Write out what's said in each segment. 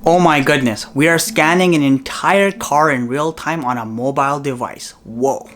Oh my goodness, we are scanning an entire car in real time on a mobile device. Whoa.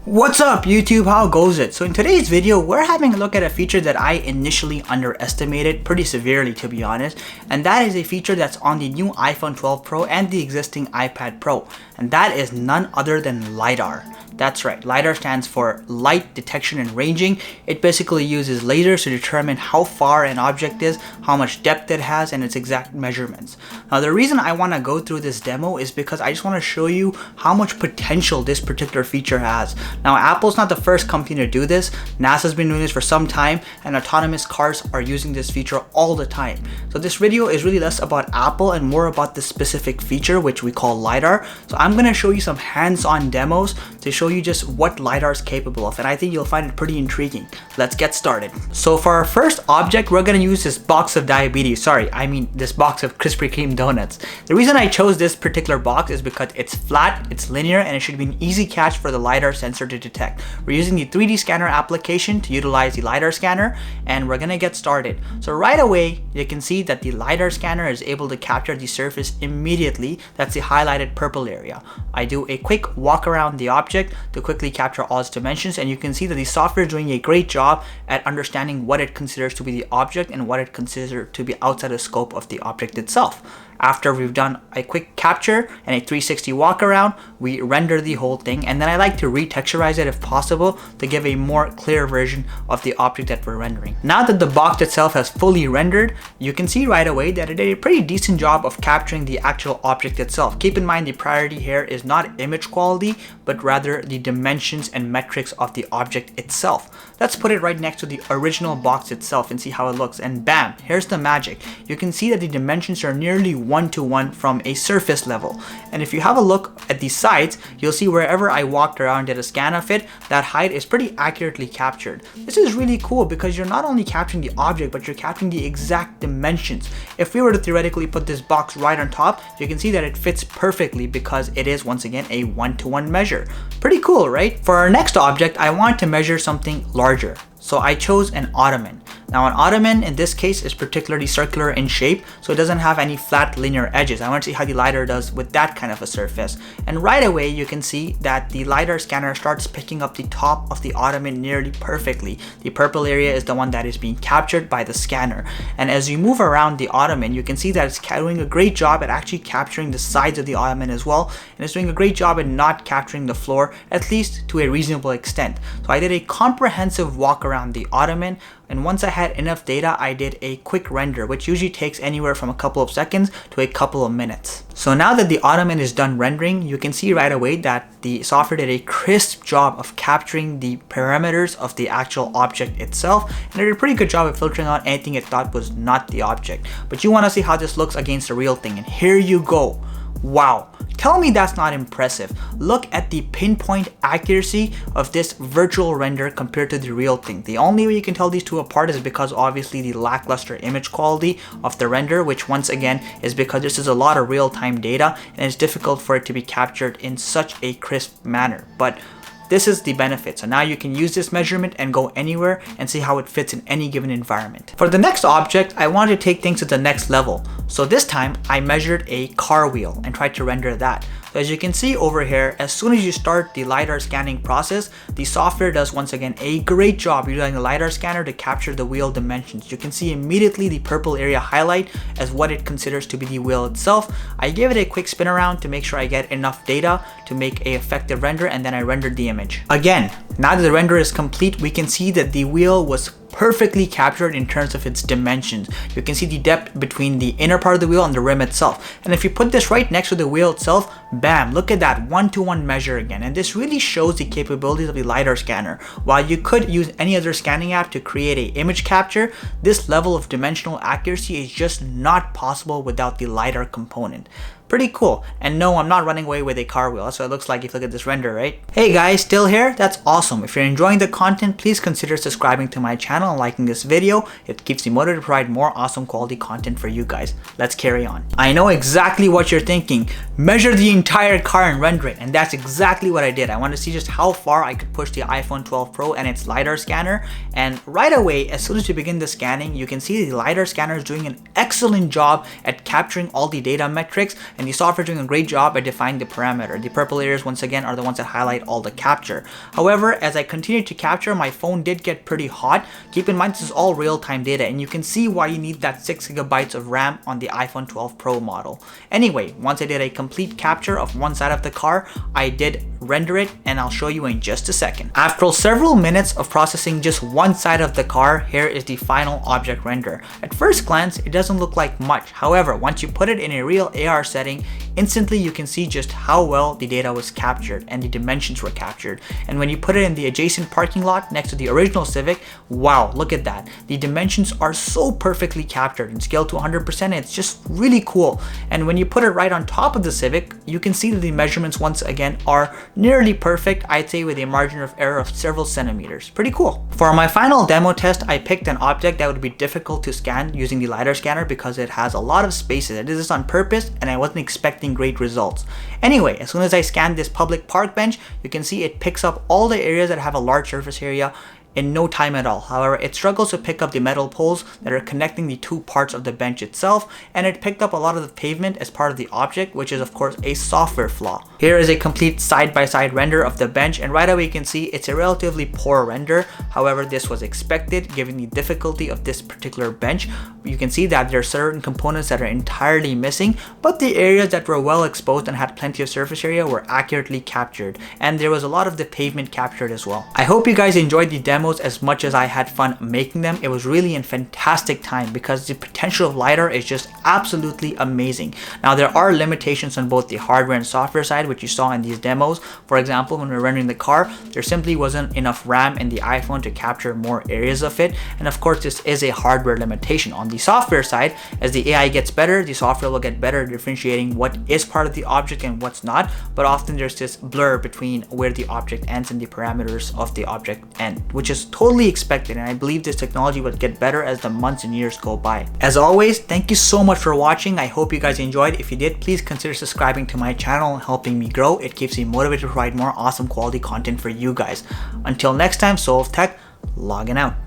What's up YouTube, how goes it? So in today's video, we're having a look at a feature that I initially underestimated pretty severely, to be honest, and that is a feature that's on the new iPhone 12 Pro and the existing iPad Pro, and that is none other than LiDAR. That's right, LiDAR stands for Light Detection and Ranging. It basically uses lasers to determine how far an object is, how much depth it has, and its exact measurements. Now the reason I want to go through this demo is because I just want to show you how much potential this particular feature has. Now Apple's not the first company to do this. NASA's been doing this for some time, and autonomous cars are using this feature all the time. So this video is really less about Apple and more about this specific feature, which we call LiDAR. So I'm going to show you some hands-on demos to show you just what LiDAR is capable of, and I think you'll find it pretty intriguing. Let's get started. So for our first object, we're going to use this box of diabetes. This box of Krispy Kreme donuts. The reason I chose this particular box is because it's flat, it's linear, and it should be an easy catch for the LiDAR sensor to detect. We're using the 3D scanner application to utilize the LiDAR scanner, and we're going to get started. So right away, you can see that the LiDAR scanner is able to capture the surface immediately. That's the highlighted purple area. I do a quick walk around the object to quickly capture all its dimensions, and you can see that the software is doing a great job at understanding what it considers to be the object and what it considers to be outside the scope of the object itself. After we've done a quick capture and a 360 walk around, we render the whole thing, and then I like to retexturize it if possible to give a more clear version of the object that we're rendering. Now that the box itself has fully rendered, you can see right away that it did a pretty decent job of capturing the actual object itself. Keep in mind the priority here is not image quality, but rather the dimensions and metrics of the object itself. Let's put it right next to the original box itself and see how it looks, and bam, here's the magic. You can see that the dimensions are nearly one-to-one from a surface level, and if you have a look at the sides, you'll see wherever I walked around and did a scan of it, that height is pretty accurately captured. This is really cool because you're not only capturing the object, but you're capturing the exact dimensions. If we were to theoretically put this box right on top, you can see that it fits perfectly because it is once again a one-to-one measure. Pretty cool, right? For our next object, I want to measure something larger. So I chose an ottoman. Now an ottoman in this case is particularly circular in shape, so it doesn't have any flat linear edges. I want to see how the LiDAR does with that kind of a surface. And right away you can see that the LiDAR scanner starts picking up the top of the ottoman nearly perfectly. The purple area is the one that is being captured by the scanner. And as you move around the ottoman, you can see that it's doing a great job at actually capturing the sides of the ottoman as well. And it's doing a great job at not capturing the floor, at least to a reasonable extent. So I did a comprehensive walk around the ottoman, and once I had enough data, I did a quick render, which usually takes anywhere from a couple of seconds to a couple of minutes. So now that the ottoman is done rendering, you can see right away that the software did a crisp job of capturing the parameters of the actual object itself, and it did a pretty good job of filtering out anything it thought was not the object. But you want to see how this looks against the real thing, and here you go. Wow. Tell me that's not impressive. Look at the pinpoint accuracy of this virtual render compared to the real thing. The only way you can tell these two apart is because obviously the lackluster image quality of the render, which once again is because this is a lot of real-time data and it's difficult for it to be captured in such a crisp manner. But this is the benefit. So now you can use this measurement and go anywhere and see how it fits in any given environment. For the next object, I wanted to take things to the next level. So this time I measured a car wheel and tried to render that. So as you can see over here, as soon as you start the LiDAR scanning process, the software does once again a great job using the LiDAR scanner to capture the wheel dimensions. You can see immediately the purple area highlight as what it considers to be the wheel itself. I gave it a quick spin around to make sure I get enough data to make an effective render, and then I rendered the image. Again, now that the render is complete, we can see that the wheel was perfectly captured in terms of its dimensions. You can see the depth between the inner part of the wheel and the rim itself. And if you put this right next to the wheel itself, bam, look at that one-to-one measure again. And this really shows the capabilities of the LiDAR scanner. While you could use any other scanning app to create an image capture, this level of dimensional accuracy is just not possible without the LiDAR component. Pretty cool. And no, I'm not running away with a car wheel. That's what it looks like if you look at this render, right? Hey guys, still here? That's awesome. If you're enjoying the content, please consider subscribing to my channel and liking this video. It keeps me motivated to provide more awesome quality content for you guys. Let's carry on. I know exactly what you're thinking. Measure the entire car and render it, and that's exactly what I did. I wanted to see just how far I could push the iPhone 12 Pro and its LiDAR scanner, and right away, as soon as you begin the scanning, you can see the LiDAR scanner is doing an excellent job at capturing all the data metrics, and the software is doing a great job at defining the parameter. The purple areas, once again, are the ones that highlight all the capture. However, as I continued to capture, my phone did get pretty hot. Keep in mind, this is all real-time data, and you can see why you need that 6 gigabytes of RAM on the iPhone 12 Pro model. Anyway, once I did a complete capture of one side of the car, I did render it, and I'll show you in just a second. After several minutes of processing just one side of the car, here is the final object render. At first glance, it doesn't look like much. However, once you put it in a real AR setting, instantly you can see just how well the data was captured and the dimensions were captured. And when you put it in the adjacent parking lot next to the original Civic, wow, look at that. The dimensions are so perfectly captured and scaled to 100%. It's just really cool. And when you put it right on top of the Civic, you can see that the measurements once again are nearly perfect, I'd say with a margin of error of several centimeters. Pretty cool. For my final demo test, I picked an object that would be difficult to scan using the LiDAR scanner because it has a lot of spaces. I did this on purpose and I wasn't expecting great results. Anyway, as soon as I scanned this public park bench, you can see it picks up all the areas that have a large surface area in no time at all. However, it struggles to pick up the metal poles that are connecting the two parts of the bench itself, and it picked up a lot of the pavement as part of the object, which is of course a software flaw. Here is a complete side-by-side render of the bench, and right away you can see it's a relatively poor render. However, this was expected given the difficulty of this particular bench. You can see that there are certain components that are entirely missing, but the areas that were well exposed and had plenty of surface area were accurately captured, and there was a lot of the pavement captured as well. I hope you guys enjoyed the demo as much as I had fun making them. It was really a fantastic time because the potential of LiDAR is just absolutely amazing. Now, there are limitations on both the hardware and software side, which you saw in these demos. For example, when we were rendering the car, there simply wasn't enough RAM in the iPhone to capture more areas of it. And of course, this is a hardware limitation. On the software side, as the AI gets better, the software will get better at differentiating what is part of the object and what's not. But often there's this blur between where the object ends and the parameters of the object end, which is totally expected, and I believe this technology would get better as the months and years go by. As always, thank you so much for watching. I hope you guys enjoyed. If you did, please consider subscribing to my channel and helping me grow. It keeps me motivated to provide more awesome quality content for you guys. Until next time, Soul of Tech, logging out.